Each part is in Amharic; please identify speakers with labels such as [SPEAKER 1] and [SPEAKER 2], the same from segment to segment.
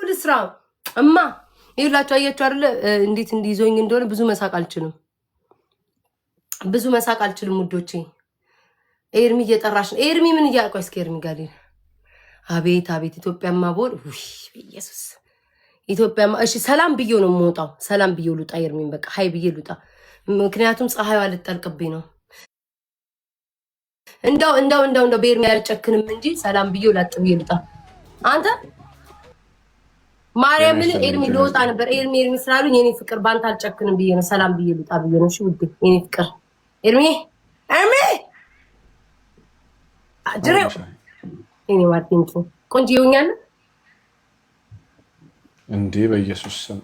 [SPEAKER 1] ልስራ እማ ይላችሁ አያችሁ አይደለ እንዴት እንዲይዞኝ እንደሆነ ብዙ መሳቅ አልችልም ውዶቼ ኤርሚ እየጠራሽ ነው ኤርሚ ምን እያልኳይ እስኪ ኤርሚ ጋር አቤት ኢትዮጵያማ ቦል ውይ ኢየሱስ ኢትዮጵያማ እሺ ሰላም ብዬ ነው የምወጣው ሰላም ብዬ ልውጣ ኤርሚን በቃ ሃይ ብዬ ልውጣ ምክንያቱም ፀሐይዋ ልትጠልቅብኝ ነው እንደው በኤርሚ አልጨክንም እንጂ ሰላም ብዬ ላጥ ብዬ ልውጣ አንተ ማርያምን ኤርሚ ልወጣ ነበር ኤርሚ ስላሉኝ የኔ ፍቅር ባንተ አልጨክንም ብዬ ነው ሰላም ብዬ ልውጣ ብዬ ነው እሺ ውዴ የኔ ፍቅር ኤርሚ አጅሬው የኔ ማርቲንቱ ቆንጆ ይሆኛል
[SPEAKER 2] እንዴ በኢየሱስ ስም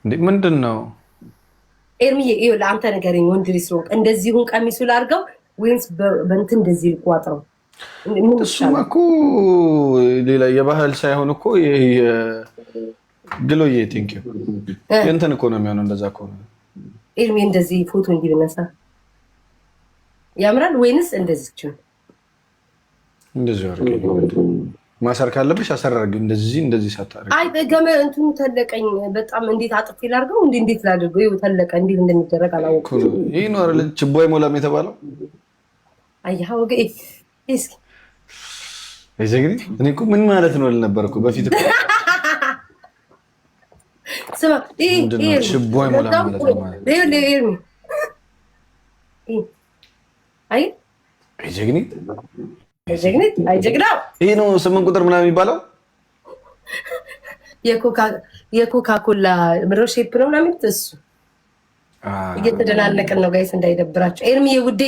[SPEAKER 2] እንዴ ምንድነው
[SPEAKER 1] ኤርሚ ይኸው ለአንተ ነገርኝ ወንድ ልጅ ነው እንደዚሁን ቀሚሱ ላርገው ወይስ በእንትን እንደዚህ ልቋጥረው
[SPEAKER 2] እሱማ እኮ ሌላ የባህል ሳይሆን እኮ ግሎዬ ቴንኪው እንትን እኮ ነው የሚሆነው እንደዛ እኮ ነው
[SPEAKER 1] ኤርሚ እንደዚህ ፎቶ እንዲነሳ ያምራል ወይንስ እንደዚህ
[SPEAKER 2] እንደዚህ አርገኝ ማሰር ካለብሽ አሰራርግ እንደዚህ ሳታርግ
[SPEAKER 1] አይ ገመ እንትኑ ተለቀኝ በጣም እንዴት አጥፌ ላርገው እንዴት ላድርገው ይኸው ተለቀ እንዴት እንደሚደረግ አላወኩም
[SPEAKER 2] ይሄ ነው አይደል ችቦይ ሞላም የተባለው
[SPEAKER 1] አያ ወገ እስኪ
[SPEAKER 2] እዚህ እኔ እኮ ምን ማለት ነው ልነበርኩ በፊት እኮ
[SPEAKER 1] ስማ ይሄ
[SPEAKER 2] ችቦይ ሞላም ማለት ነው
[SPEAKER 1] አይ ጀግናው
[SPEAKER 2] ይሄ ነው 8 ቁጥር ምናምን የሚባለው
[SPEAKER 1] የኮካ ኮላ ምሮ ሼፕ ነው ምናምን እሱ እየተደናነቀን ነው ጋይስ እንዳይደብራቸው ኤርሚ
[SPEAKER 2] ውዴ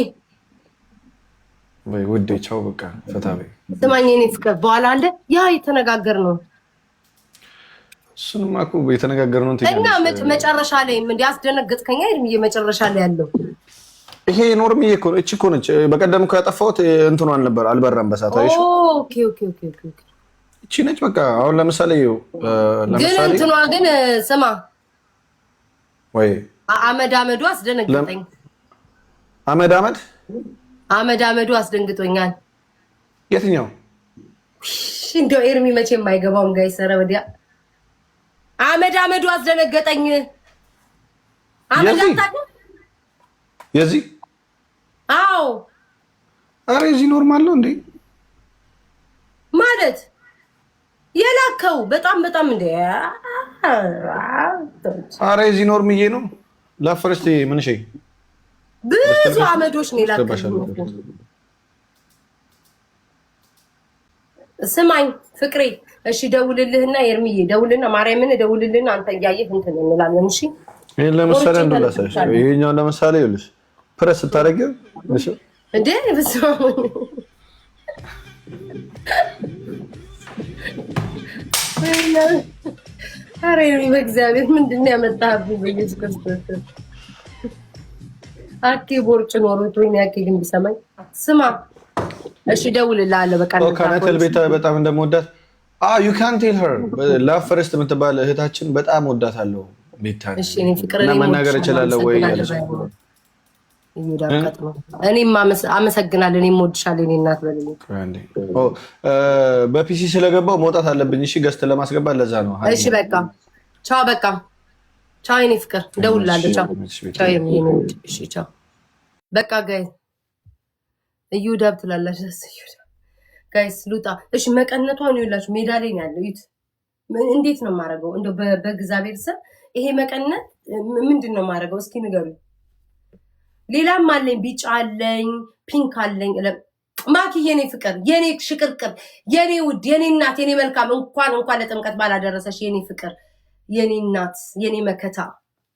[SPEAKER 2] ቻው በቃ ፈታ በይ
[SPEAKER 1] ስማኝ የኔ ፍቅር በኋላ አለ ያ የተነጋገር ነው
[SPEAKER 2] እሱንማ እኮ የተነጋገር ነው
[SPEAKER 1] እና መጨረሻ ላይ ምን ያስደነገጥከኛ ኤርሚ መጨረሻ ላይ ያለው
[SPEAKER 2] ይሄ ኖርማል እኮ እቺ እኮ ነች በቀደም እኮ ያጠፋሁት እንትኑ አልበራም በሳታ አይሽ
[SPEAKER 1] ኦኬ
[SPEAKER 2] እቺ ነች በቃ አሁን ለምሳሌ
[SPEAKER 1] ግን እንትኗ ግን ስማ
[SPEAKER 2] ወይ
[SPEAKER 1] አመዱ አስደነገጠኝ አመዱ አስደንግጦኛል
[SPEAKER 2] የትኛው
[SPEAKER 1] እንደው ኤርሚ መቼም የማይገባውም ጋይስ ኧረ ወዲያ አመዱ አስደነገጠኝ
[SPEAKER 2] የዚህ
[SPEAKER 1] አዎ
[SPEAKER 2] አረ እዚህ ኖርማል ነው እንዴ
[SPEAKER 1] ማለት የላከው በጣም እንደ
[SPEAKER 2] አረ እዚህ ኖርምዬ ነው ላፈረስቲ ምን ሸይ
[SPEAKER 1] ብዙ አመዶች ነው የላከው ስማኝ ፍቅሬ እሺ ደውልልህና ኤርሚዬ ደውልና ማርያምን ደውልልህና አንተ ያየህ እንትን እንላለን እሺ
[SPEAKER 2] ይሄን ለምሳሌ እንደላሳሽ ይሄኛው ለምሳሌ ይኸውልሽ ፕረስ ታረጋው እሺ
[SPEAKER 1] እንዴ በስመ አረ በእግዚአብሔር ምንድነው ያመጣህብኝ በኢየሱስ ክርስቶስ አኬ ቦርጭ ኖሮት ወይ ያኬ ግን ቢሰማኝ ስማ እሺ ደውልልሃለሁ በቃ
[SPEAKER 2] ካናተል ቤታ በጣም እንደምወዳት you can't tell her love first የምትባል እህታችን በጣም ወዳታለሁ ቤታ
[SPEAKER 1] እሺ እኔ ፍቅር
[SPEAKER 2] እና መናገር እችላለሁ ወይ ያለሽ
[SPEAKER 1] እኔም አመሰግናለሁ እኔም ወድሻለሁ እኔ እናት በልኝ
[SPEAKER 2] በፒሲ ስለገባው መውጣት አለብኝ እሺ ገስት ለማስገባት ለዛ ነው
[SPEAKER 1] እሺ በቃ ቻው እኔ ፍቅር ደውላለሁ ቻው እሺ ቻው በቃ ጋይስ እዩዳብ ትላላችሁ ጋይስ ሉጣ እሺ መቀነቷን ይውላችሁ ሜዳ ላይ ነው ያለው እዩት እንዴት ነው የማደርገው እንደው በእግዚአብሔር ስም ይሄ መቀነት ምንድነው የማደርገው እስኪ ንገሩኝ ሌላም አለኝ ቢጫ አለኝ ፒንክ አለኝ ማኪ የኔ ፍቅር የኔ ሽቅርቅር የኔ ውድ የኔ እናት የኔ መልካም እንኳን ለጥምቀት ባላደረሰሽ የኔ ፍቅር የኔ እናት የኔ መከታ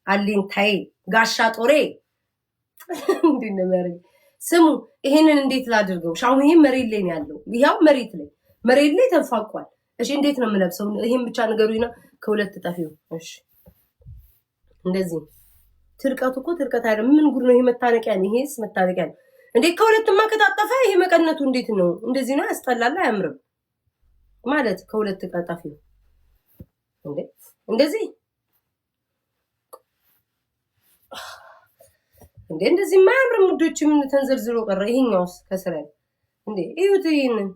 [SPEAKER 1] አለኝ ታይ ጋሻ ጦሬ እንዲነመሪ ስሙ ይሄንን እንዴት ላድርገው ሻው ይሄ መሬት ላይ ነው ያለው ይሄው መሬት ላይ ተንፋቋል እሺ እንዴት ነው የምለብሰው ይሄን ብቻ ንገሩኝና ከሁለት ጠፊው እሺ እንደዚህ ትርቀቱ እኮ ትርቀት አይደለም ምን ጉድ ነው ይሄ መታነቂያ ነው ይሄስ መታነቂያ ነው እንዴ ከሁለትማ ከታጠፈ ይሄ መቀነቱ እንዴት ነው እንደዚህ ነው ያስጠላል አያምርም ማለት ከሁለት ጠፊው እንዴ እንደዚህ እንደዚህ ማያምር ሙዶች ምን ተንዘርዝሮ ቀረ ይሄኛውስ ከስራ እንዴ እዩት ይሄንን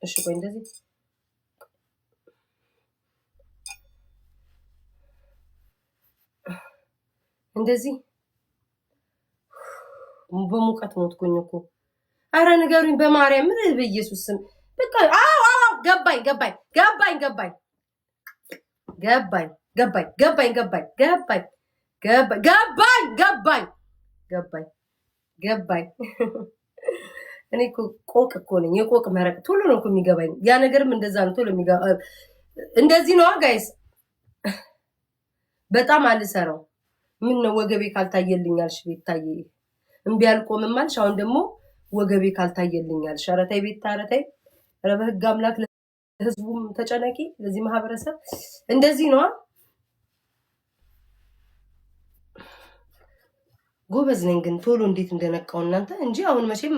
[SPEAKER 1] እሺ ቆይ እንደዚህ እንደዚህ በሙቀት ሞትኩኝ እኮ። አረ ንገሩኝ በማርያም ምን በኢየሱስ ስም በቃ። አዎ ገባኝ እኔ ቆቅ እኮ ነኝ የቆቅ መረቅ ቶሎ ነው እኮ የሚገባኝ ያ ነገርም እንደዛ ነው ቶሎ የሚገባ እንደዚህ ነው ጋይስ በጣም አልሰራው ምን ነው ወገቤ ካልታየልኛልሽ ቤታዬ እምቢ አልቆምም አልሽ አሁን ደግሞ ወገቤ ካልታየልኛልሽ ኧረ ተይ ቤታ ኧረ ተይ ኧረ በህግ አምላክ ለህዝቡም ተጨነቂ ለዚህ ማህበረሰብ እንደዚህ ነው ጎበዝ ነኝ ግን ቶሎ እንዴት እንደነቃው እናንተ እንጂ አሁን መቼም